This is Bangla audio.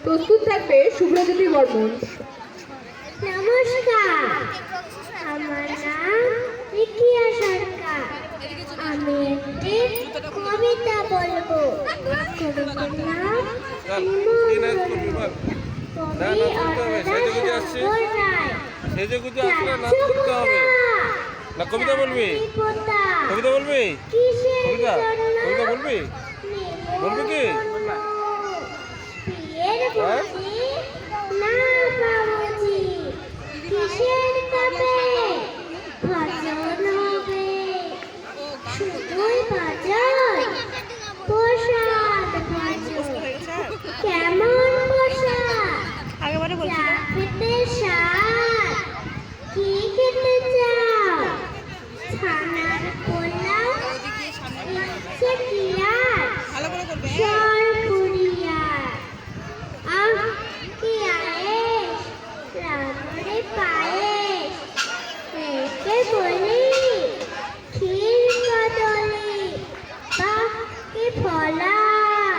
প্রস্তুত থাকবে শুভ্রজ্যোতি বর্মন। নমস্কার, আমার নাম রিকিয়া সরকার। আমি একটি কবিতা বলবো। কবিতার নাম নিমন্ত্রণ। কবি না কবিতা বলবি? কবিতা বলবি? কবিতা কবিতা বলবি? বলবি কি? না বাবুজি, কিসের তবে ভজন হবে? শুধুই ভজন, প্রসাদ ভজন। কেমন প্রসাদ? যা খেতে স্বাদ। কি খেতে চাও? ছানার পোলাও, ইচ্ছে কি আর সরপুরিয়ার। আহ কি আয়েশ, রাবড়ে পায়েস। একে বলি ক্ষীর কদলি। বাহ কি ফলার,